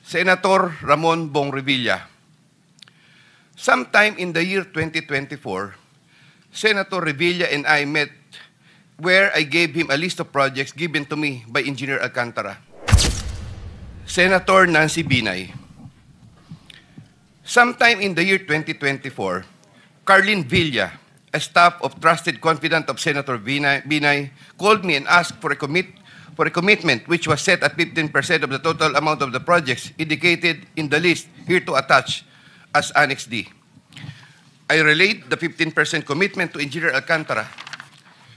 Senator Ramon Bong Revilla. Sometime in the year 2024, Senator Revilla and I met where I gave him a list of projects given to me by Engineer Alcantara. Senator Nancy Binay. Sometime in the year 2024, Carlin Villa, a staff of trusted confidant of Senator Binay, called me and asked for a commitment which was set at 15% of the total amount of the projects indicated in the list here to attach as Annex D. I relayed the 15% commitment to Engineer Alcantara.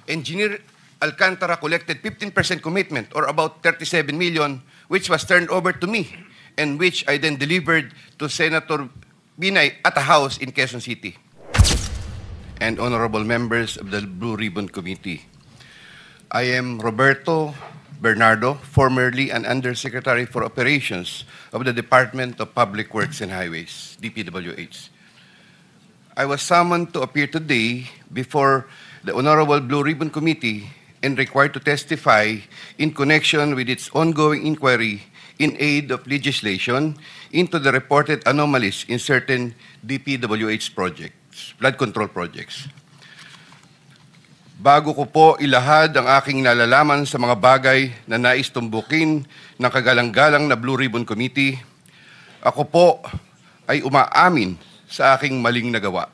Engineer Alcantara collected 15% commitment, or about 37 million, which was turned over to me and which I then delivered to Senator Binay at a house in Quezon City. And honorable members of the Blue Ribbon Committee, I am Roberto Bernardo, formerly an Undersecretary for Operations of the Department of Public Works and Highways, DPWH. I was summoned to appear today before the Honorable Blue Ribbon Committee and required to testify in connection with its ongoing inquiry in aid of legislation into the reported anomalies in certain DPWH projects, flood control projects. Bago ko po ilahad ang aking nalalaman sa mga bagay na nais tumbukin ng kagalang-galang na Blue Ribbon Committee, ako po ay umaamin sa aking maling nagawa.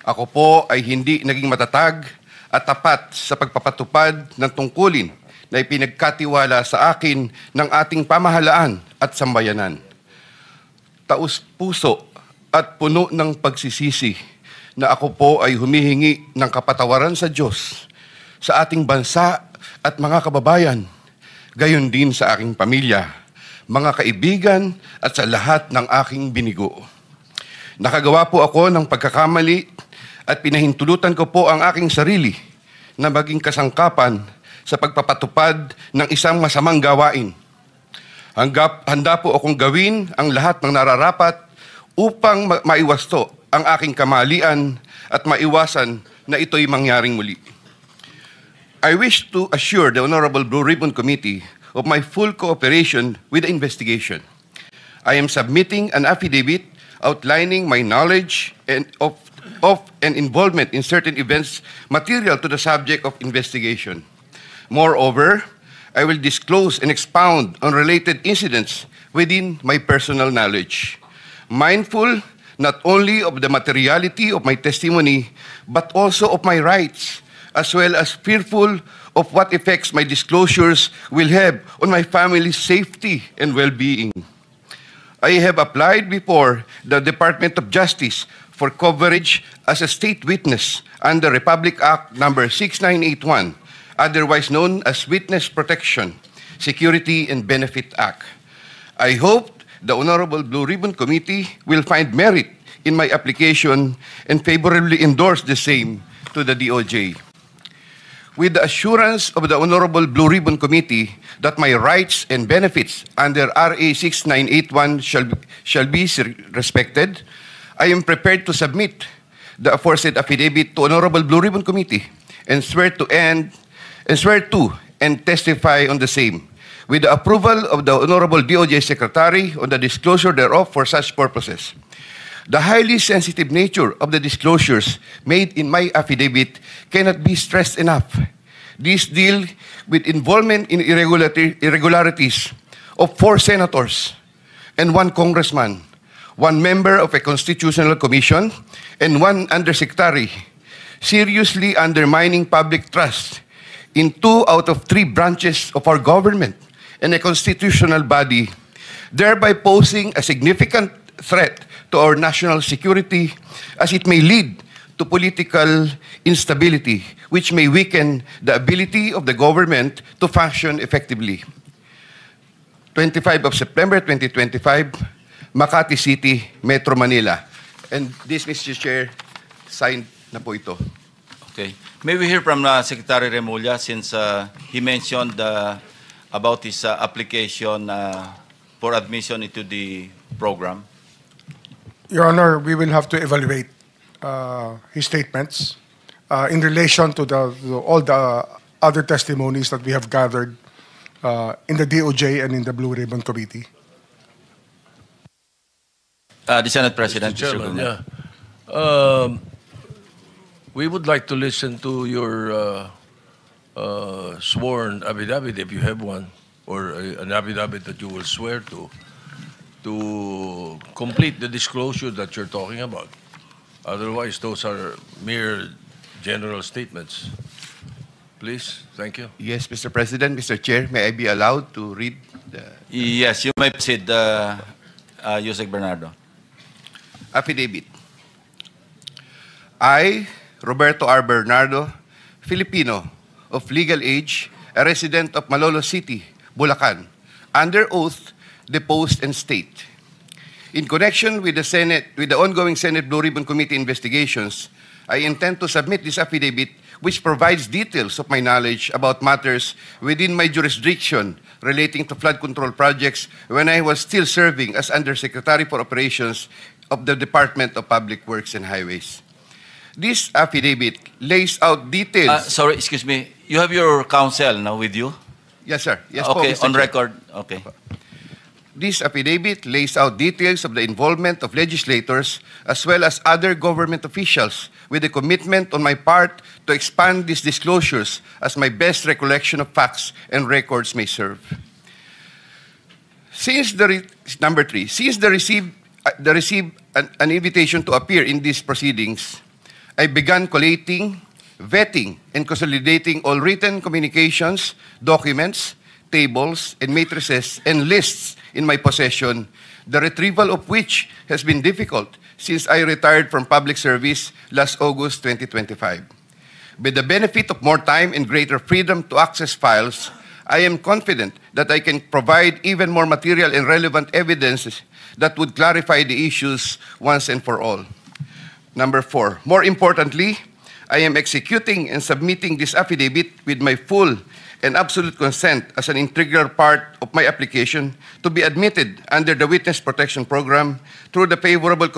Ako po ay hindi naging matatag at tapat sa pagpapatupad ng tungkulin na ipinagkatiwala sa akin ng ating pamahalaan at sambayanan. Taus-puso at puno ng pagsisisi na ako po ay humihingi ng kapatawaran sa Diyos, sa ating bansa at mga kababayan, gayon din sa aking pamilya, mga kaibigan at sa lahat ng aking binigo. Nakagawa po ako ng pagkakamali at pinahintulutan ko po ang aking sarili na maging kasangkapan sa pagpapatupad ng isang masamang gawain. Handa po akong gawin ang lahat ng nararapat upang maiwasto ang aking kamalian at maiwasan na ito'y mangyaring muli. I wish to assure the Honorable Blue Ribbon Committee of my full cooperation with the investigation. I am submitting an affidavit outlining my knowledge and of and involvement in certain events material to the subject of investigation. Moreover, I will disclose and expound on related incidents within my personal knowledge, mindful not only of the materiality of my testimony, but also of my rights, as well as fearful of what effects my disclosures will have on my family's safety and well-being. I have applied before the Department of Justice for coverage as a state witness under Republic Act No. 6981, otherwise known as Witness Protection, Security and Benefit Act. I hope the Honorable Blue Ribbon Committee will find merit in my application and favorably endorse the same to the DOJ. With the assurance of the Honorable Blue Ribbon Committee that my rights and benefits under RA 6981 shall be respected, I am prepared to submit the aforesaid affidavit to Honorable Blue Ribbon Committee and swear to and testify on the same, with the approval of the Honorable DOJ Secretary on the disclosure thereof for such purposes. The highly sensitive nature of the disclosures made in my affidavit cannot be stressed enough. These deal with involvement in irregularities of 4 senators and 1 congressman, 1 member of a constitutional commission, and 1 undersecretary, seriously undermining public trust in 2 out of 3 branches of our government and a constitutional body, thereby posing a significant threat to our national security as it may lead to political instability, which may weaken the ability of the government to function effectively. 25 of September 2025, Makati City, Metro Manila. And this, Mr. Chair, signed na po ito. Okay. May we hear from Secretary Remulla since he mentioned about his application for admission into the program? Your Honor, we will have to evaluate his statements in relation to all the other testimonies that we have gathered in the DOJ and in the Blue Ribbon Committee. The Senate President, Mr. Mr. Chairman, Gulman. yeah. We would like to listen to your sworn affidavit, if you have one, or an affidavit that you will swear to complete the disclosure that you're talking about. Otherwise, those are mere general statements. Please, thank you. Yes, Mr. President, Mr. Chair, may I be allowed to read the Yes, you may proceed, Yusek Bernardo. affidavit? I, Roberto R. Bernardo, Filipino, of legal age, a resident of Malolos City, Bulacan, under oath, deposed and state. In connection with the ongoing Senate Blue Ribbon Committee investigations, I intend to submit this affidavit which provides details of my knowledge about matters within my jurisdiction relating to flood control projects when I was still serving as Undersecretary for Operations of the Department of Public Works and Highways. This affidavit lays out details. Sorry, excuse me. You have your counsel now with you? Yes, sir. Yes, po, Okay, Mr. on Chair. record. Okay. This affidavit lays out details of the involvement of legislators as well as other government officials with a commitment on my part to expand these disclosures as my best recollection of facts and records may serve. Number three, since the received an invitation to appear in these proceedings, I began collating, vetting, and consolidating all written communications, documents, tables, and matrices, and lists in my possession, the retrieval of which has been difficult since I retired from public service last August 2025. With the benefit of more time and greater freedom to access files, I am confident that I can provide even more material and relevant evidence that would clarify the issues once and for all. Number four, more importantly, I am executing and submitting this affidavit with my full and absolute consent as an integral part of my application to be admitted under the Witness Protection Program through the favorable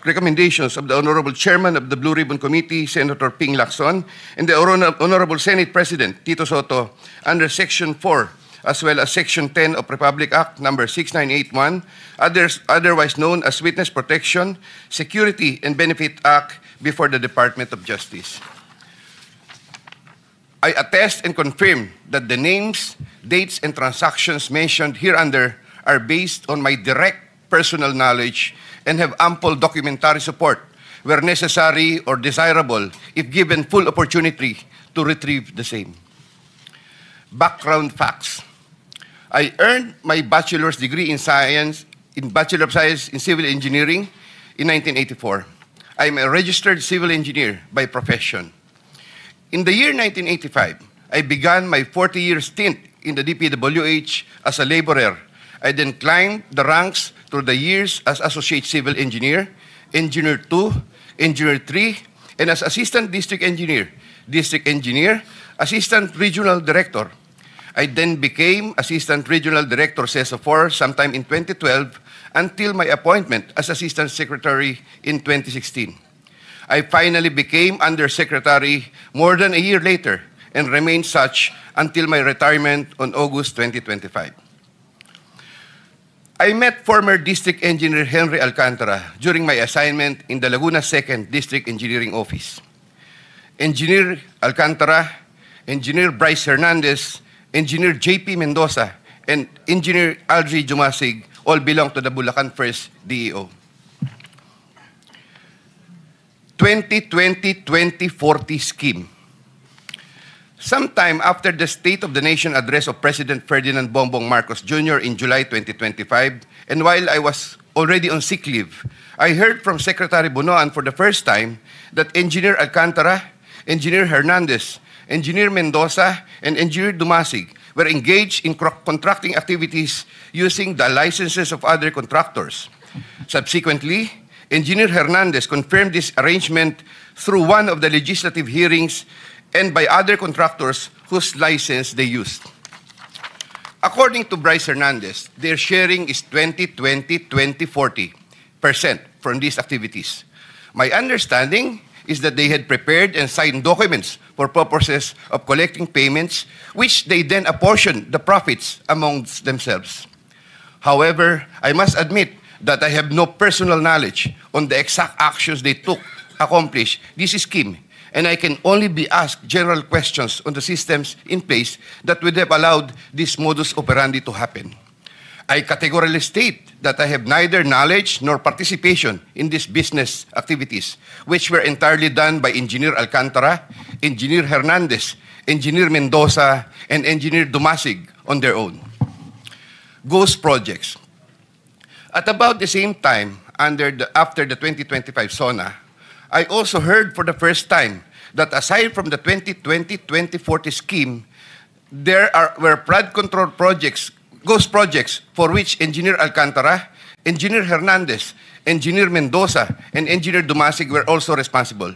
recommendations of the Honorable Chairman of the Blue Ribbon Committee, Senator Ping Lacson, and the Honorable Senate President, Tito Soto, under Section 4, as well as Section 10 of Republic Act Number 6981, otherwise known as Witness Protection, Security, and Benefit Act before the Department of Justice. I attest and confirm that the names, dates, and transactions mentioned hereunder are based on my direct personal knowledge and have ample documentary support where necessary or desirable if given full opportunity to retrieve the same. Background facts. I earned my bachelor's degree in Bachelor of Science in Civil Engineering in 1984. I am a registered civil engineer by profession. In the year 1985, I began my 40-year stint in the DPWH as a laborer. I then climbed the ranks through the years as Associate Civil Engineer, Engineer 2, Engineer 3, and as Assistant District Engineer, Assistant Regional Director. I then became Assistant Regional Director CESO 4 sometime in 2012 until my appointment as Assistant Secretary in 2016. I finally became Undersecretary more than a year later and remained such until my retirement on August 2025. I met former District Engineer Henry Alcantara during my assignment in the Laguna 2nd District Engineering Office. Engineer Alcantara, Engineer Bryce Hernandez, Engineer J.P. Mendoza, and Engineer Algie Jumasig all belong to the Bulacan 1st DEO. 2020-2040 scheme. Sometime after the State of the Nation address of President Ferdinand Bongbong Marcos Jr. in July 2025, and while I was already on sick leave, I heard from Secretary Bunoan for the first time that Engineer Alcantara, Engineer Hernandez, Engineer Mendoza, and Engineer Dumasig were engaged in contracting activities using the licenses of other contractors. Subsequently, Engineer Hernandez confirmed this arrangement through one of the legislative hearings and by other contractors whose license they used. According to Bryce Hernandez, their sharing is 20-20-20-40% from these activities. My understanding is that they had prepared and signed documents for purposes of collecting payments, which they then apportioned the profits amongst themselves. However, I must admit that I have no personal knowledge on the exact actions they took accomplish this scheme, and I can only be asked general questions on the systems in place that would have allowed this modus operandi to happen. I categorically state that I have neither knowledge nor participation in these business activities, which were entirely done by Engineer Alcantara, Engineer Hernandez, Engineer Mendoza, and Engineer Dumasig on their own. Ghost projects. At about the same time, after the 2025 SONA, I also heard for the first time that aside from the 2020-2040 scheme, were flood control projects, ghost projects, for which Engineer Alcantara, Engineer Hernandez, Engineer Mendoza, and Engineer Dumasig were also responsible.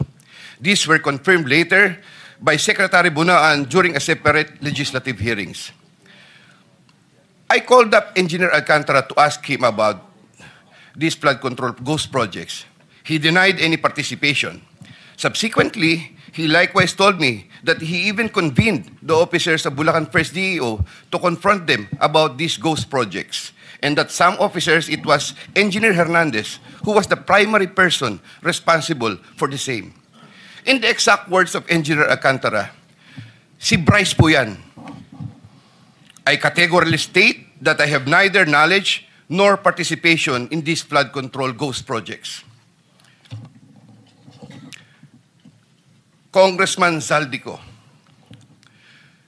These were confirmed later by Secretary Bunaan during a separate legislative hearings. I called up Engineer Alcantara to ask him about these flood control ghost projects. He denied any participation. Subsequently, he likewise told me that he even convened the officers of Bulacan First DEO to confront them about these ghost projects, and that some officers, it was Engineer Hernandez, who was the primary person responsible for the same. In the exact words of Engineer Alcantara, si Bryce po yan. I categorically state that I have neither knowledge nor participation in these flood control ghost projects. Congressman Zaldico.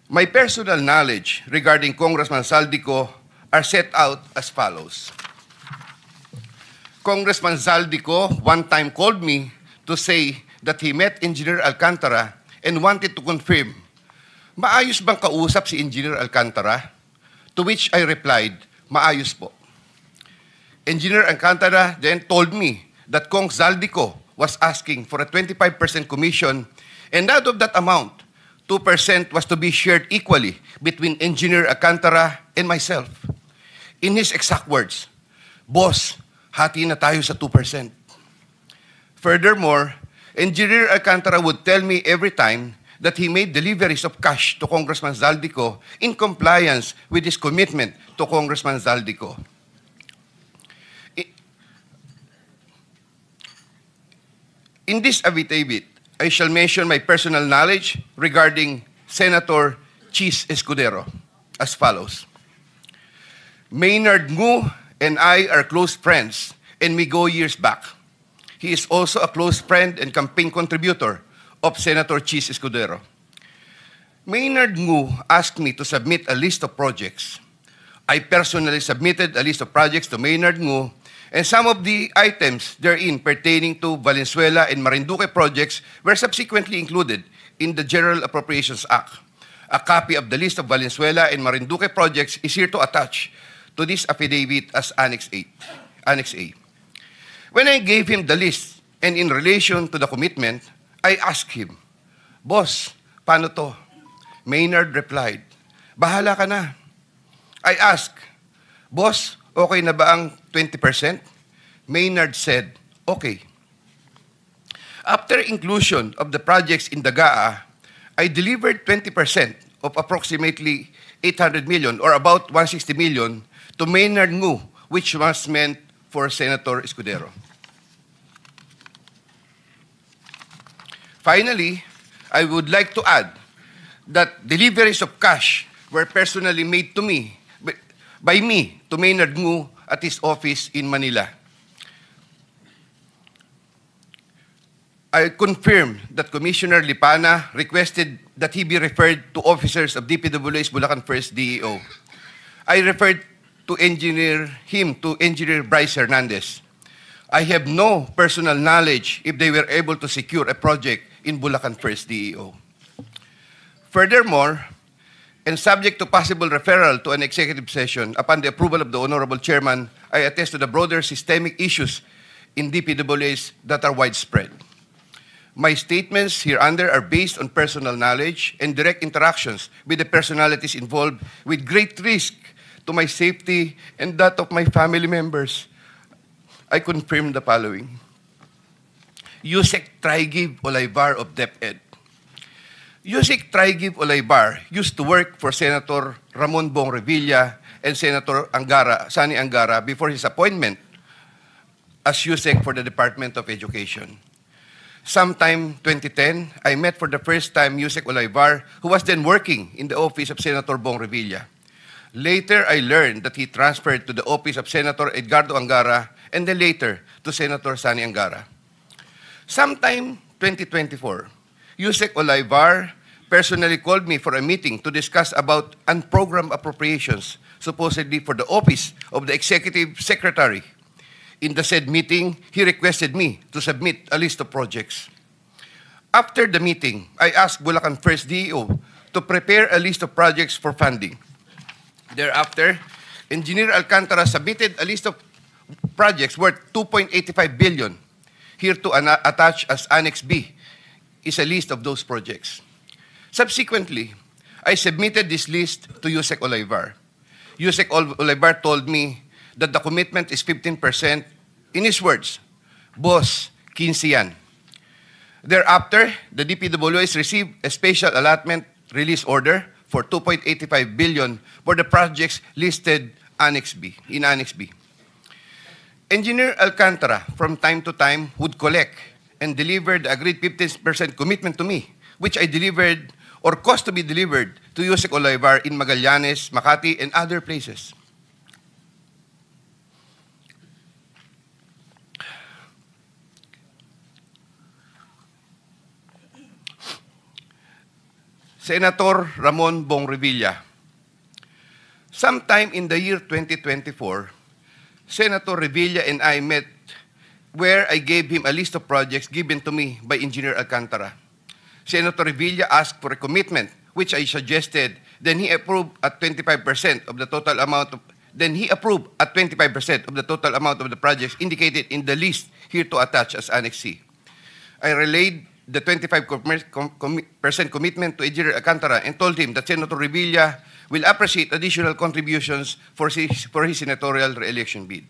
My personal knowledge regarding Congressman Zaldico are set out as follows. Congressman Zaldico one time called me to say that he met Engineer Alcantara and wanted to confirm, maayos bang kausap si Engineer Alcantara? To which I replied, maayos po. Engineer Alcantara then told me that Kong Zaldico was asking for a 25% commission, and out of that amount, 2% was to be shared equally between Engineer Alcantara and myself. In his exact words, boss, hati na tayo sa 2%. Furthermore, Engineer Alcantara would tell me every time that he made deliveries of cash to Congressman Zaldico in compliance with his commitment to Congressman Zaldico. In this affidavit, I shall mention my personal knowledge regarding Senator Chis Escudero as follows. Maynard Ngu and I are close friends, and we go years back. He is also a close friend and campaign contributor of Senator Chis Escudero. Maynard Ngu asked me to submit a list of projects. I personally submitted a list of projects to Maynard Ngu, and some of the items therein pertaining to Valenzuela and Marinduque projects were subsequently included in the General Appropriations Act. A copy of the list of Valenzuela and Marinduque projects is here to attach to this affidavit as Annex A. When I gave him the list, and in relation to the commitment, I asked him, Boss, paano to? Maynard replied, bahala ka na. I asked, Boss, okay na ba ang 20%? Maynard said, okay. After inclusion of the projects in the GAA, I delivered 20% of approximately 800 million or about 160 million to Maynard Ngu, which was meant for Senator Escudero. Finally, I would like to add that deliveries of cash were personally made to me, by me, to Maynard Ngu at his office in Manila. I confirm that Commissioner Lipana requested that he be referred to officers of DPWH Bulacan First DEO. I referred to Engineer Bryce Hernandez. I have no personal knowledge if they were able to secure a project in Bulacan First DEO. Furthermore, and subject to possible referral to an executive session upon the approval of the Honorable Chairman, I attest to the broader systemic issues in DPWH that are widespread. My statements hereunder are based on personal knowledge and direct interactions with the personalities involved with great risk to my safety and that of my family members. I confirm the following. Yusek Trigiv Olaybar of DepEd. Yusek Trigiv Olaybar used to work for Senator Ramon Bong Revilla and Senator Sani Angara before his appointment as USEC for the Department of Education. Sometime 2010, I met for the first time Yusek Olayvar, who was then working in the office of Senator Bong Revilla. Later, I learned that he transferred to the office of Senator Edgardo Angara and then later to Senator Sani Angara. Sometime 2024, Yusek Olayvar personally called me for a meeting to discuss about unprogrammed appropriations, supposedly for the office of the Executive Secretary. In the said meeting, he requested me to submit a list of projects. After the meeting, I asked Bulacan First DEO to prepare a list of projects for funding. Thereafter, Engineer Alcantara submitted a list of projects worth 2.85 billion. Here to attach as Annex B is a list of those projects. Subsequently, I submitted this list to Yusek Olayvar. Yusek Olayvar told me that the commitment is 15%. In his words, Boss, 15 yan. Thereafter, the DPWH received a special allotment release order for 2.85 billion for the projects listed in Annex B. Engineer Alcantara, from time to time, would collect and deliver the agreed 15% commitment to me, which I delivered or caused to be delivered to Yusek Olayvar in Magallanes, Makati, and other places. Senator Ramon Bong Revilla. Sometime in the year 2024, Senator Revilla and I met where I gave him a list of projects given to me by Engineer Alcantara. Senator Revilla asked for a commitment, which I suggested. Then he approved at 25% of the total amount of the projects indicated in the list here to attach as Annex C. I relayed the 25% commitment to Engineer Alcantara and told him that Senator Revilla will appreciate additional contributions for his senatorial re-election bid.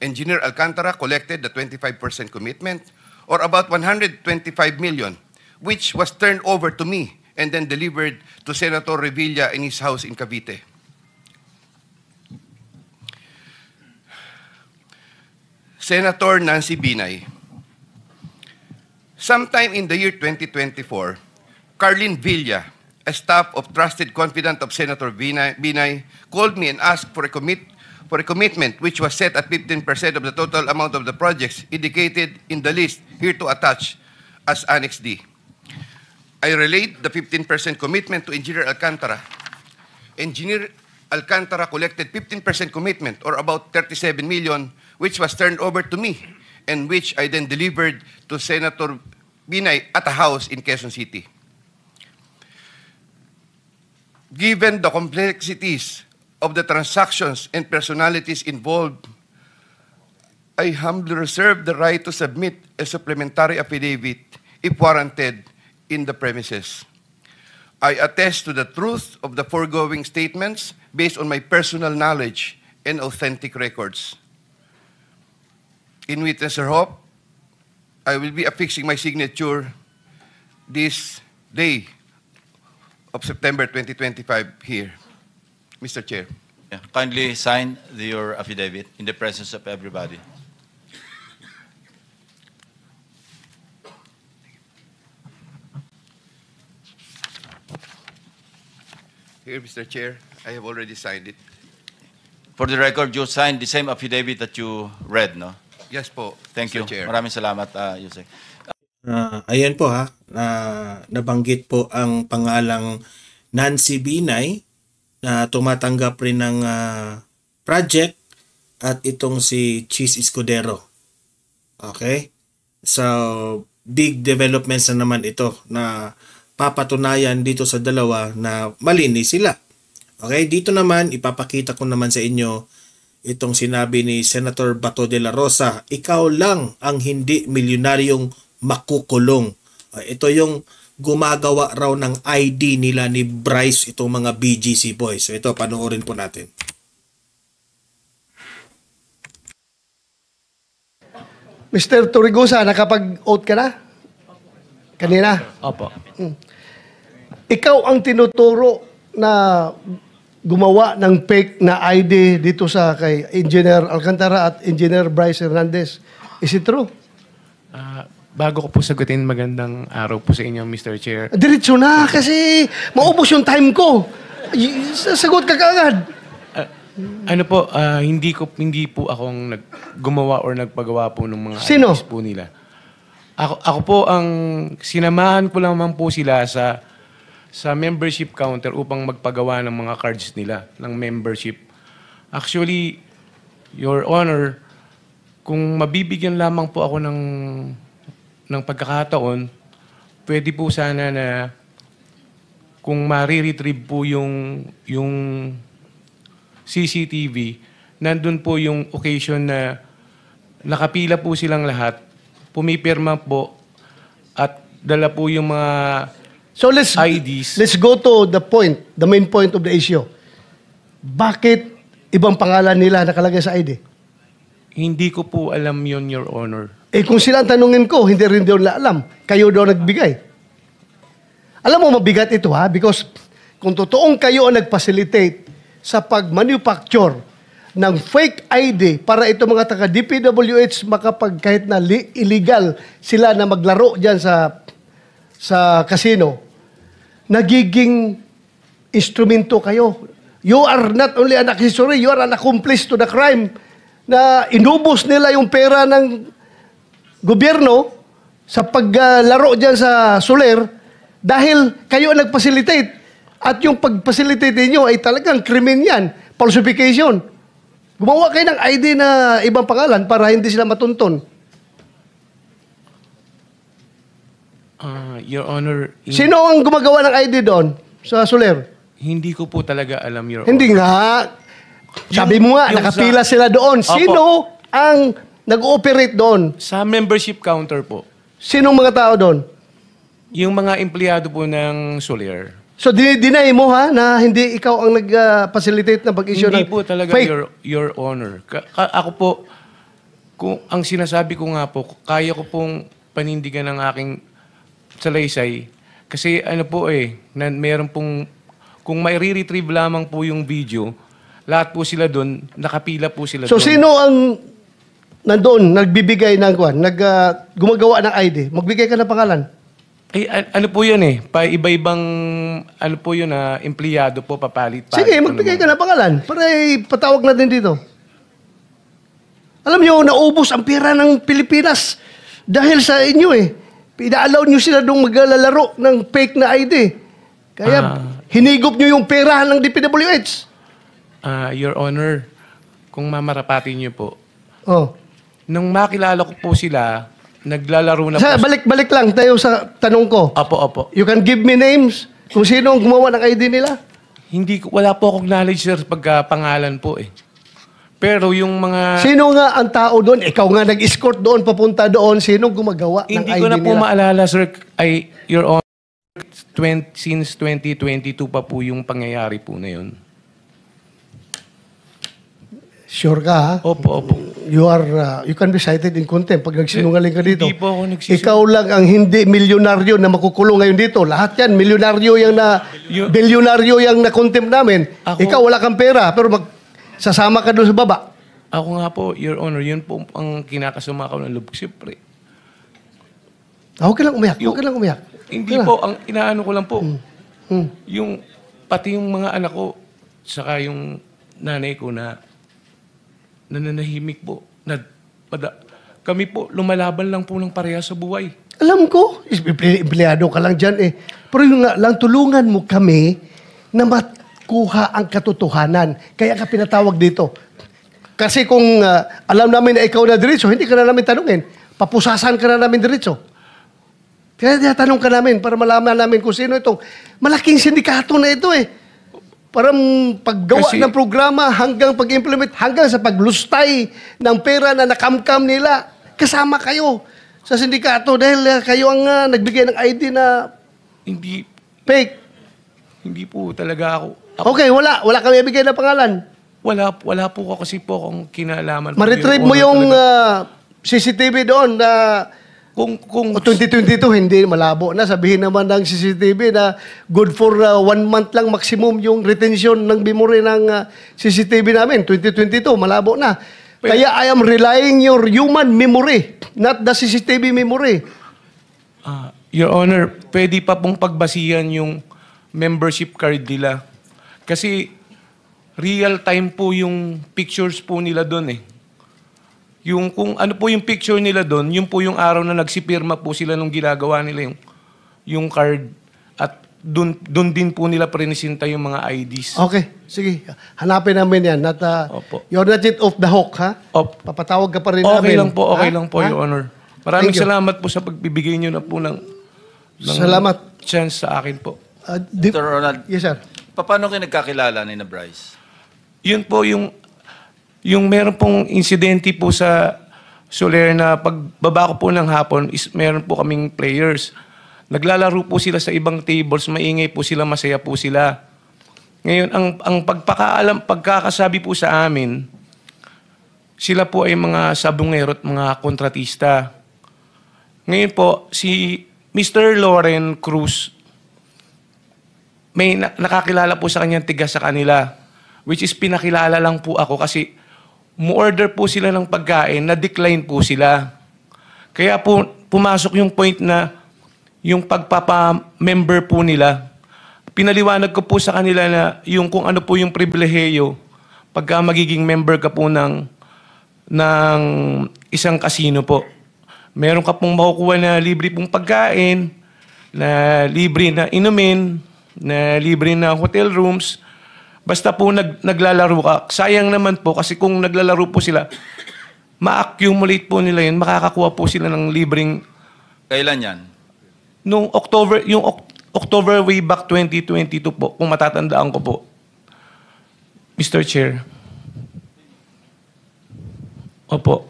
Engineer Alcantara collected the 25% commitment, or about 125 million, which was turned over to me and then delivered to Senator Revilla in his house in Cavite. Senator Nancy Binay. Sometime in the year 2024, Carlin Villa, a staff of trusted confidant of Senator Binay, called me and asked for a commitment which was set at 15% of the total amount of the projects indicated in the list here to attach as Annex D. I relayed the 15% commitment to Engineer Alcantara. Engineer Alcantara collected 15% commitment, or about 37 million, which was turned over to me, and which I then delivered to Senator Binay at a house in Quezon City. Given the complexities of the transactions and personalities involved, I humbly reserve the right to submit a supplementary affidavit if warranted in the premises. I attest to the truth of the foregoing statements based on my personal knowledge and authentic records. In witness or hope, I will be affixing my signature this day of September 2025 here. Mr. Chair. Yeah, kindly sign your affidavit in the presence of everybody. Here, Mr. Chair, I have already signed it. For the record, you signed the same affidavit that you read, no? Yes po, Thank Mr. you. Chair. Maraming salamat, Yusek. Ayan po ha, nabanggit po ang pangalang Nancy Binay na tumatanggap rin ng project at itong si Cheese Escudero. Okay? So, big developments na naman ito na papatunayan dito sa dalawa na malinis sila. Okay? Dito naman, ipapakita ko naman sa inyo itong sinabi ni Senator Bato de la Rosa, ikaw lang ang hindi milyonaryong makukulong. Ito yung gumagawa raw ng ID nila ni Bryce, itong mga BGC boys. So ito, panoorin po natin. Mr. Torregosa, nakapag-oath ka na? Kanina? Opo. Ikaw ang tinuturo na gumawa ng fake na ID dito sa kay Engineer Alcantara at Engineer Bryce Hernandez Is it true? Bago ko po sagutin, magandang araw po sa inyo, Mr. Chair. Diretso na kasi maubos yung time ko. Sagot ka kaagad. Ano po, hindi po akong gumawa or nagpagawa po ng mga Sino? IDs po nila. Ako po ang sinamahan ko lamang po sila sa membership counter upang magpagawa ng mga cards nila ng membership. Actually, Your Honor, kung mabibigyan lamang po ako ng pagkakataon, pwede po sana na kung mariretrieve po yung CCTV, nandun po yung occasion na nakapila po silang lahat, pumipirma po, at dala po yung mga So let's IDs. go to the main point of the issue. Bakit ibang pangalan nila nakalagay sa ID? Hindi ko po alam yon, Your Honor. Eh kung sila ang tanungin ko, hindi rin daw nila alam. Kayo daw nagbigay. Alam mo, mabigat ito ha? Because kung totoong kayo ang nag-facilitate sa pag-manufacture ng fake ID para ito mga taga-DPWH kahit na illegal sila na maglaro dyan sa casino, nagiging instrumento kayo. You are not only an accessory, you are an accomplice to the crime na inubos nila yung pera ng gobyerno sa paglaro dyan sa Soler dahil kayo ang nag-facilitate. At yung pag-facilitate ninyo ay talagang krimen yan. Falsification. Gumawa kayo ng ID na ibang pangalan para hindi sila matunton. Your Honor, Sino ang gumagawa ng ID doon sa Soler? hindi ko po talaga alam, Your Honor. Hindi nga. Sabi mo nga, yung nakapila sa- sila doon. Opo. Sino ang nag-ooperate doon? Sa membership counter po, Sinong mga tao doon? yung mga empleyado po ng Soler, So, dinay mo ha, na hindi ikaw ang nag-facilitate ng pag-issue ng hindi po talaga, fake. Your Honor. Ako po, kung ang sinasabi ko nga po, kaya ko pong panindigan ng aking salaysay. Kasi ano po meron pong, kung may re-retrieve lamang po yung video, lahat po sila doon, nakapila po sila So, doon. sino ang nandoon, nagbibigay ng gumagawa ng ID? Magbigay ka ng pangalan. Ano po yun iba-ibang, ano po yun empleyado po, papalit. Sige, magbigay ka ng pangalan para patawag natin dito. Alam nyo, naubos ang pera ng Pilipinas dahil sa inyo Pina-allow nyo sila doon maglalaro ng fake na ID. Kaya hinigop nyo yung pera ng DPWH. Your Honor, kung mamarapatin niyo po, Oh. nung makilala ko po sila, naglalaro na po. Balik lang tayo sa tanong ko. Opo. You can give me names kung sino ang gumawa ng ID nila? Wala po akong knowledge, sir, pagkapangalan po Pero yung mga... Sino nga ang tao doon? Ikaw nga nag-escort doon, papunta doon. Sino gumagawa ng ID Hindi ko na po nila? maalala, sir. Your Honor, since 2022 pa po yung pangyayari po na yun. Sure ka, ha? Opo. You can be cited in contempt pag nagsinungaling ka dito. Hindi po ako nagsisinungaling. Ikaw lang ang hindi milyonaryo na makukulong ngayon dito. Lahat yan, milyonaryo bilyonaryo yung na-contempt namin. Ikaw wala kang pera, pero sasama ka doon sa baba. Ako nga po, Your Honor, yun po ang kinakasama ko ng lubog, siyempre. Huwag ka lang umiyak. Hindi po, ang inaano ko lang po, yung pati yung mga anak ko, saka yung nanay ko na nananahimik po. Kami po, lumalaban lang po ng pareha sa buhay. Alam ko, empleyado ka lang dyan Pero yung nga lang, tulungan mo kami na makuha ang katotohanan. Kaya ka pinatawag dito. Kasi kung alam namin na ikaw na diretso, hindi ka na namin tanungin. Papusasan ka na namin diretso. Kaya tanong ka namin para malaman namin kung sino itong malaking sindikato na ito Para paggawa ng programa hanggang pag-implement, hanggang sa paglustay ng pera na nakamkam nila. Kasama kayo sa sindikato dahil kayo ang nagbigay ng ID na Hindi, fake. hindi po talaga ako. Okay, wala kami ibigay na pangalan. Wala po ako kasi po akong kinalaman. Ma-retrieve mo yung CCTV doon na kung 2022, hindi malabo na. Sabihin naman ng CCTV na good for 1 month lang maximum yung retention ng memory ng CCTV namin. 2022, malabo na. Kaya I am relying your human memory, not the CCTV memory. Your Honor, pwede pa pong pagbasihan yung membership card nila. Kasi real time po yung pictures po nila doon eh. Yung kung ano po yung picture nila doon, yun po yung araw na nagsipirma po sila nung ginagawa nila yung card. At doon din po nila prinisinta yung mga IDs. Okay, sige. Hanapin namin yan. Not, Opo. you're not yet off the hook, ha? Papatawag ka pa rin namin. Okay lang po, okay Ha? lang po, Ha? Your Honor. Maraming Thank you. salamat po sa pagbibigay nyo na po ng Salamat. chance sa akin po. Mr. Ronald, Yes, sir. paano kayo nagkakilala ni na Bryce? Yun po yung meron pong insidente po sa Soler na pagbaba ko po ng hapon is meron po kaming players. Naglalaro po sila sa ibang tables, maingay po sila, masaya po sila. Ngayon, ang pagkakasabi po sa amin, sila po ay mga sabungero at mga kontratista. Ngayon po, si Mr. Loren Cruz, may nakakilala po sa kanyang tiga sa kanila, which is pinakilala lang po ako kasi mu-order po sila ng pagkain, na-decline po sila. Kaya po pumasok yung point na yung pagpapa-member po nila, pinaliwanag ko po sa kanila na yung kung ano po yung pribilehiyo pagka magiging member ka po ng isang casino po. Meron ka pong makukuha na libre pong pagkain, na libre na inumin, na libre na hotel rooms. Basta po naglalaro ka. Sayang naman po kasi kung naglalaro po sila, ma-accumulate po nila yun, makakakuha po sila ng libreng... Kailan yan? Nung October way back 2022 po, kung matatandaan ko po. Mr. Chair. Opo.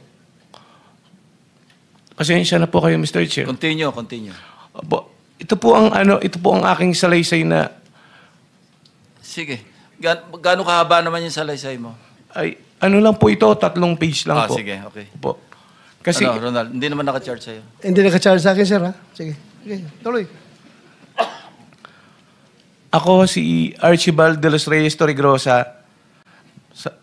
Pasensya na po kayo, Mr. Chair. Continue. Opo. Ito po ang aking salaysay na Sige. Gaano kahaba naman yung salaysay mo? ay ano lang po ito, 3 page lang po. Sige, okay. Opo. Kasi Ronald, hindi naman naka-charge sa'yo. Hindi naka-charge sa akin, sir, ha? Sige. Sige, tuloy. ako si Archibald de los Reyes Torregrosa,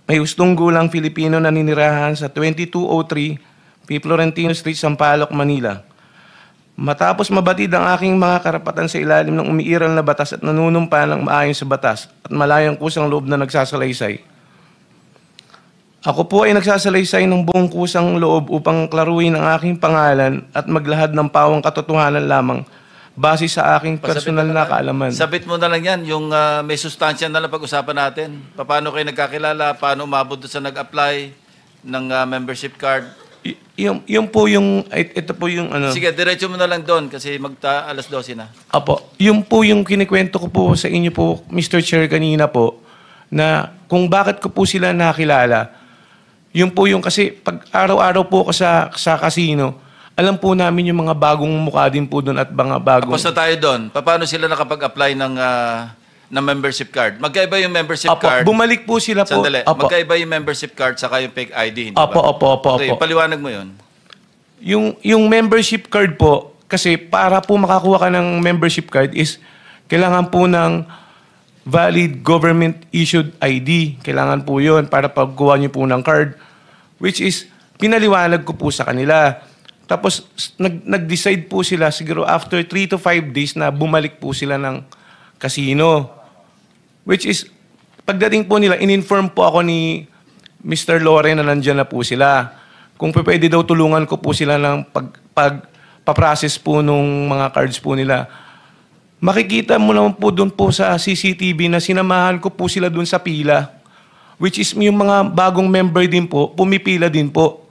may hustong gulang Filipino na ninirahan sa 2203 P. Florentino Street, Sampaloc, Manila. Matapos mabatid ang aking mga karapatan sa ilalim ng umiiral na batas at nanunumpa ng maayon sa batas at malayang kusang loob na nagsasalaysay. Ako po ay nagsasalaysay ng buong kusang loob upang klaruin ang aking pangalan at maglahad ng pawang katotohanan lamang base sa aking personal na kaalaman. Sabit mo na lang yan, yung may sustansya na lang pag-usapan natin. Paano kayo nagkakilala, paano umabot doon sa nag-apply ng membership card. Yung po yung, ito po yung ano. Sige, diretso mo na lang doon kasi alas 12 na. Apo, yung po yung kinikwento ko po sa inyo po, Mr. Chair, kanina po, na kung bakit ko po sila nakilala, yung po yung kasi pag araw-araw po ako sa casino, alam po namin yung mga bagong mukha din po doon at mga bagong... Tapos na tayo doon. Paano sila nakapag-apply ng membership card? Magkaiba yung membership Apo, card. bumalik po sila po. Sandali. Apo. Magkaiba yung membership card saka yung fake ID, hindi Apo, ba? opo. Okay, paliwanag mo yun. Yung membership card po, kasi para po makakuha ka ng membership card is kailangan po ng valid government-issued ID. Kailangan po yun para pagkuha niyo po ng card. Which is, pinaliwanag ko po sa kanila. Tapos, nag-decide po sila siguro after 3 to 5 days na bumalik po sila ng casino. Which is, pagdating po nila, in-inform po ako ni Mr. Loren na nandyan na po sila. Kung pwede daw tulungan ko po sila ng pagpaprocess po nung mga cards po nila. Makikita mo naman po doon po sa CCTV na sinamahan ko po sila doon sa pila. Which is yung mga bagong member din po, pumipila din po.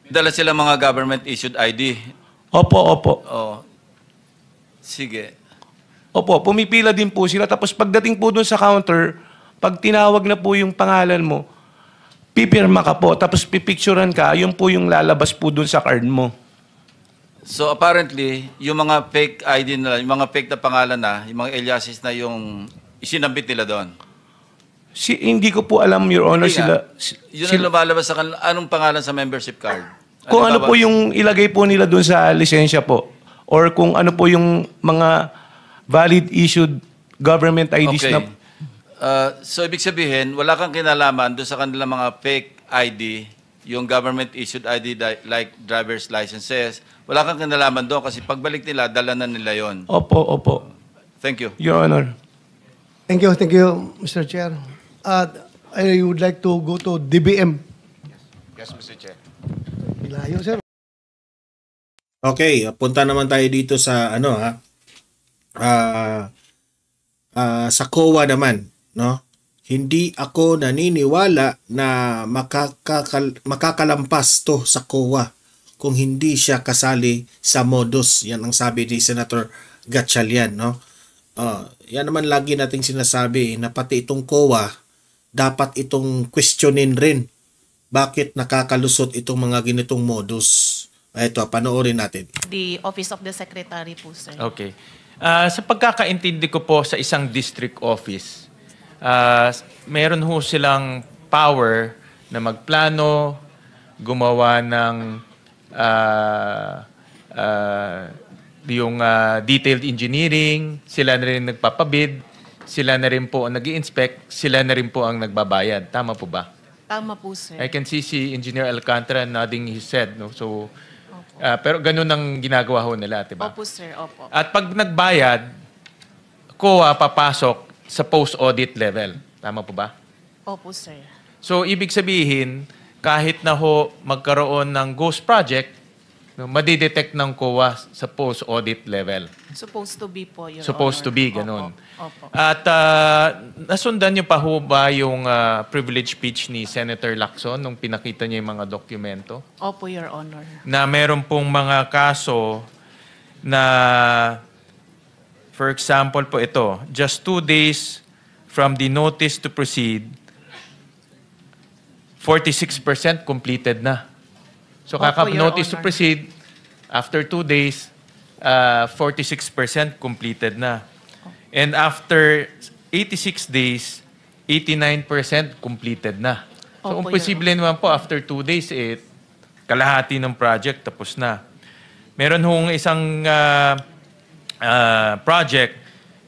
Dala sila mga government-issued ID. Opo. Oh. Sige. Opo, pumipila din po sila. Tapos pagdating po doon sa counter, pag tinawag na po yung pangalan mo, pipirma ka po, tapos pipicturean ka, yun po yung lalabas po doon sa card mo. So apparently, yung mga fake ID na, yung mga fake na pangalan na, yung mga aliases na yung isinambit nila doon. Hindi ko po alam, Your Honor, Hindi nga. Yun ang lumalabas sa kanila. Anong pangalan sa membership card? Kung ano po yung ilagay po nila doon sa lisensya po, or kung ano po yung mga valid issued government IDs Okay. na... So ibig sabihin, wala kang kinalaman doon sa kanilang mga fake ID, yung government-issued ID like driver's licenses, wala kang kinalaman doon kasi pagbalik nila, dala na nila yon. Opo. Thank you. Your Honor. Thank you, Mr. Chair. I would like to go to DBM. Yes, Mr. Chair. Layo, sir. Okay, punta naman tayo dito sa sa COA naman, no? Hindi ako naniniwala na makakalampas to sa COA kung hindi siya kasali sa modus. Yan ang sabi ni Senator Gatchalian, no? Yan naman lagi nating sinasabi na pati itong COA dapat itong questionin rin. Bakit nakakalusot itong mga ganitong modus? Ito, panoorin natin. The Office of the Secretary po, sir. Okay. Sa pagkakaintindi ko po sa isang district office, meron ho silang power na magplano, gumawa ng yung detailed engineering, sila na rin nagpapabid, sila na rin po ang nag-i-inspect, sila na rin po ang nagbabayad. Tama po ba? Tama po, sir. I can see si Engineer Alcantara nodding his head. No? So, pero ganun ang ginagawa ho nila, diba? Opo, sir. Opo. At pag nagbayad, COA papasok sa post-audit level. Tama po ba? Opo, sir. So, ibig sabihin, kahit na ho magkaroon ng ghost project, no, madidetect ng COA sa post-audit level. Supposed to be po, Your Supposed to Honor. be, ganun. Opo. At nasundan niyo pa ho ba yung privilege speech ni Senator Lacson nung pinakita niya yung mga dokumento? Opo, Your Honor. Na meron pong mga kaso na, for example po ito, just 2 days from the notice to proceed, 46% completed na. So Opo, Your notice to Honor. proceed, after 2 days, 46% completed na. And after 86 days, 89% completed na. So, Opo, posible naman po, after 2 days, kalahati ng project tapos na. Meron hong isang project,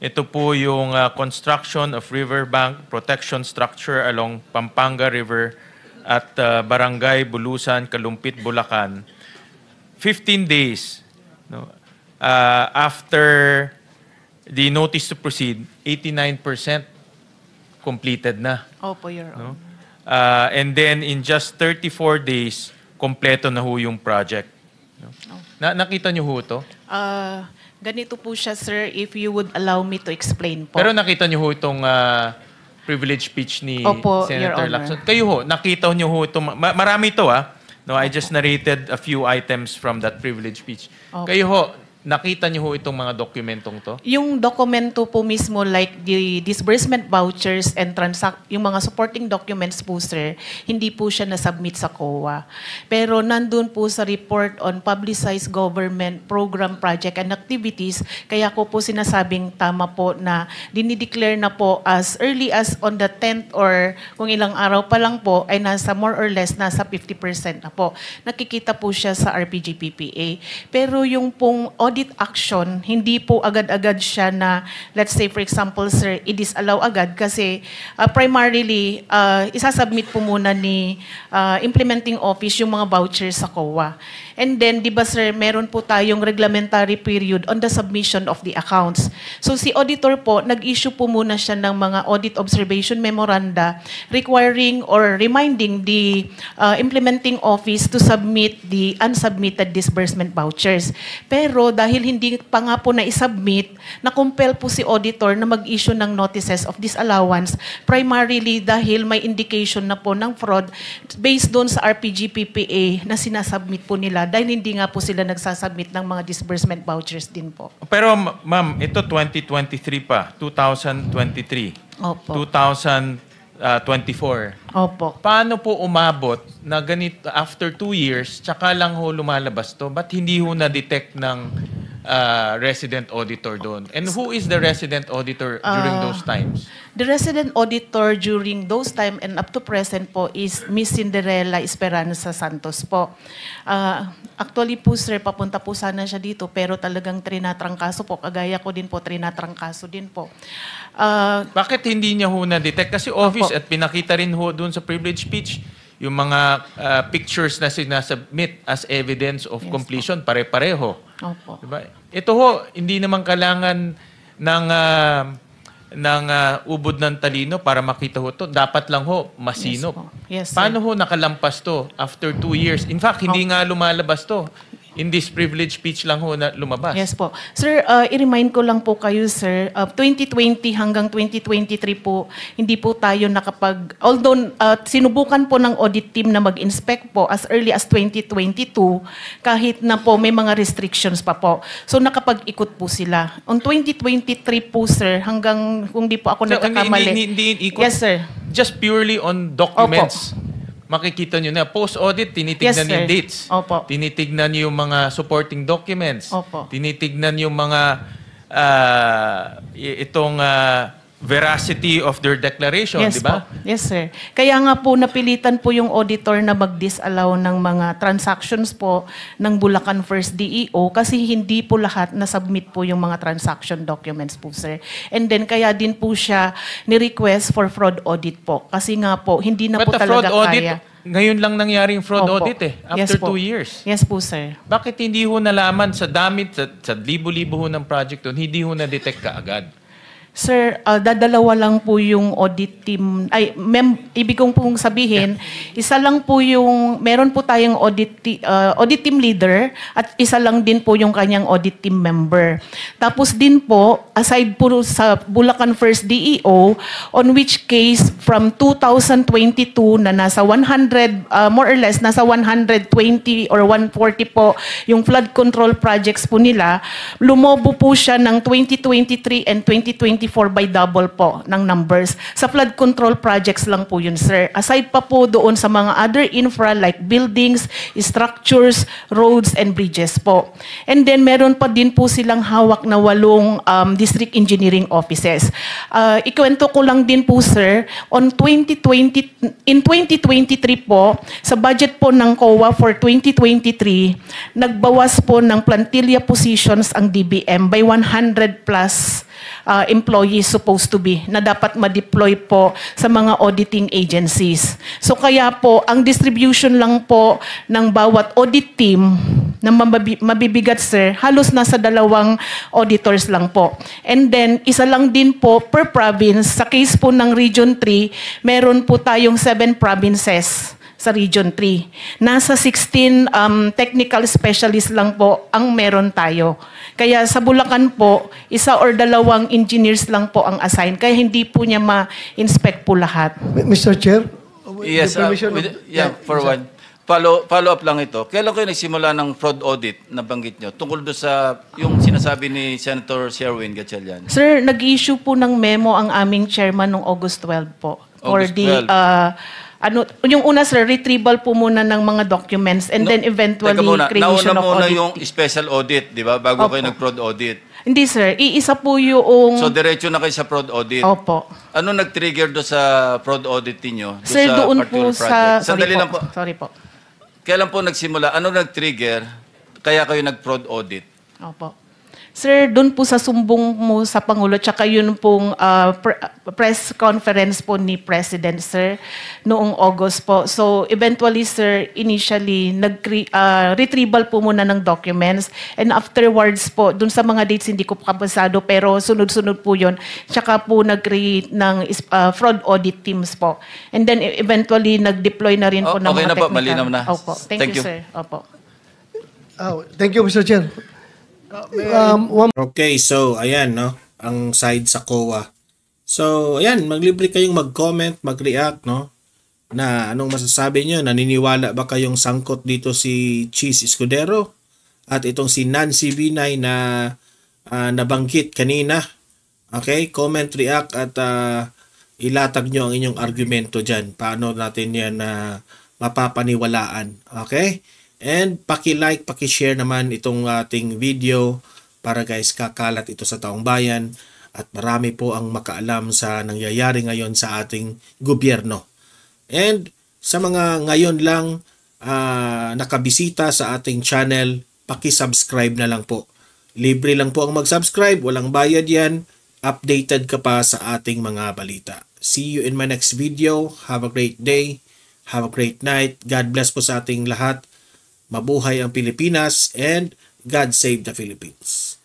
ito po yung construction of riverbank protection structure along Pampanga River at Barangay Bulusan, Kalumpit, Bulacan. 15 days. No? After the notice to proceed, 89% completed na. Opo, Your No? Honor. And then in just 34 days, kompleto na ho yung project. No? Nakita niyo ho ito? Ganito po siya, sir, if you would allow me to explain po. Pero nakita niyo ho itong privilege speech ni Opo, Your Senator Honor. Lacson. Kayo ho, nakita niyo ho itong... marami ito No, I just narrated a few items from that privilege speech. Opo. Kayo ho, nakita niyo ho itong mga dokumentong to? Yung dokumento po mismo like the disbursement vouchers and yung mga supporting documents po, sir, hindi po siya na-submit sa COA. Pero nandun po sa report on publicized government program, project and activities, kaya ko po sinasabing tama po na dinideclare na po as early as on the 10th or kung ilang araw pa lang po ay nasa more or less nasa 50% na po. Nakikita po siya sa RPG-PPA. Pero yung pong audit action, hindi po agad-agad siya na, let's say for example, sir, i-disallow agad kasi primarily, isasubmit po muna ni implementing office yung mga vouchers sa COA. And then, di ba sir, meron po tayong reglementary period on the submission of the accounts. So si auditor po, nag-issue po muna siya ng mga audit observation memoranda requiring or reminding the implementing office to submit the unsubmitted disbursement vouchers. Pero dahil hindi pa nga po na-submit, na-compel po si auditor na mag-issue ng notices of disallowance primarily dahil may indication na po ng fraud based doon sa RPG-PPA na sinasubmit po nila dahil hindi nga po sila nagsasubmit ng mga disbursement vouchers din po. Pero ma'am, ito 2023 pa, 2023, Opo. 2024. Opo. Paano po umabot na ganito after 2 years, tsaka lang ho lumalabas to? Ba't hindi ho na-detect ng resident auditor doon? And who is the resident auditor during those times? The resident auditor during those time and up to present po is Miss Cinderella Esperanza Santos po. Actually po sir, papunta po sana siya dito pero talagang trinatrangkaso po. Kagaya ko din po, trinatrangkaso din po. Bakit hindi niya ho na-detect? Kasi office Opo. at pinakita rin ho doon sa privilege speech, yung mga pictures na sinasubmit as evidence of completion, pare-pareho. Opo. Diba? Ito ho, hindi naman kailangan ng ubod ng talino para makita ho to. Dapat lang ho masinop. Yes po. Yes, sir. Paano ho nakalampas to after 2 years? In fact, hindi nga lumalabas to. In this privilege speech lang ho na lumabas. Yes po. Sir, i-remind ko lang po kayo, sir, 2020 hanggang 2023 po, hindi po tayo although sinubukan po ng audit team na mag-inspect po as early as 2022, kahit na po may mga restrictions pa po. So nakapag-ikot po sila. On 2023 po, sir, hanggang kung di po ako nagkakamali. Hindi ikot. Yes, sir. Just purely on documents. Makikita nyo na, post-audit, tinitignan Yes, yung sir. dates. Opo. Tinitignan yung mga supporting documents. Opo. Tinitignan yung mga veracity of their declaration, Yes di ba? po. Yes, sir. Kaya nga po napilitan po yung auditor na mag-disallow ng mga transactions po ng Bulacan First DEO kasi hindi po lahat na-submit po yung mga transaction documents po, sir. And then kaya din po siya ni-request for fraud audit po. Kasi nga po, hindi na But po the fraud talaga audit, kaya. ngayon lang nangyaring fraud Opo. audit Yes after po. 2 years. Yes po, sir. Bakit hindi ho nalaman sa sa libo-libo ho ng project doon, hindi ho na-detect kaagad? Sir, dadalawa lang po yung audit team. Ibig kong pong sabihin, isa lang po yung, meron po tayong audit team leader at isa lang din po yung kanyang audit team member. Tapos din po, aside po sa Bulacan First DEO, on which case from 2022 na nasa 100, more or less, nasa 120 or 140 po yung flood control projects po nila, lumobo po siya ng 2023 and 2024 by double po ng numbers. Sa flood control projects lang po yun, sir. Aside pa po doon sa mga other infra like buildings, structures, roads, and bridges po. And then meron pa din po silang hawak na 8 district engineering offices. Ikwento ko lang din po, sir, in 2023 po, sa budget po ng COA for 2023, nagbawas po ng plantilla positions ang DBM by 100 plus employees supposed to be na dapat ma-deploy po sa mga auditing agencies. So kaya po, ang distribution lang po ng bawat audit team na mabibigat, sir, halos nasa 2 auditors lang po. And then, isa lang din po per province. Sa case po ng Region 3, meron po tayong 7 provinces sa Region 3. Nasa 16 technical specialists lang po ang meron tayo. Kaya sa Bulacan po, 1 or 2 engineers lang po ang assign. Kaya hindi po niya ma-inspect po lahat. Mr. Chair? Yes, with permission for one. Follow up lang ito. Kailan kayo nagsimula ng fraud audit na banggit nyo? Tungkol doon sa yung sinasabi ni Senator Sherwin Gatchalian. Sir, nag-issue po ng memo ang aming chairman noong August 12 po. For August the 12. yung una, sir, retrieval po muna ng mga documents and then eventually creation of nauna audit. yung special audit, di ba? Bago Opo. kayo nag-fraud audit. Hindi, sir. Iisa po yung... So, diretso na kayo sa fraud audit. Opo. Ano nag-trigger doon sa fraud audit niyo? Sir, sa doon particular po sa... Sandali lang po. Sorry po. Kailan po nagsimula? Ano nag-trigger? Kaya kayo nag-fraud audit? Opo. Sir, doon po sa sumbong mo sa Pangulo, tsaka yun pong press conference po ni President, sir, noong August po. So, eventually, sir, initially, retrieval po muna ng documents. And afterwards po, doon sa mga dates, hindi ko kabasado, pero sunod-sunod po yun. Tsaka po nag-create ng fraud audit teams po. And then, eventually, nag-deploy na rin po ng okay mga na po, technical. malinaw na. Opo. Thank you, sir. Opo. Thank you, Mr. Chair. Okay, so ayan, no, ang side sa COA. So, ayan, maglibre kayong mag-comment, mag-react, no, na anong masasabi nyo, naniniwala ba kayong sangkot dito si Cheese Escudero at itong si Nancy Binay na nabanggit kanina. Okay, comment, react at ilatag nyo ang inyong argumento dyan. Paano natin yan mapapaniwalaan. Okay? And paki-like, paki-share naman itong ating video para guys kakalat ito sa taong bayan at marami po ang makaalam sa nangyayari ngayon sa ating gobyerno. And sa mga ngayon lang nakabisita sa ating channel, paki-subscribe na lang po. Libre lang po ang mag-subscribe, walang bayad yan. Updated ka pa sa ating mga balita. See you in my next video. Have a great day. Have a great night. God bless po sa ating lahat. Mabuhay ang Pilipinas and God save the Philippines.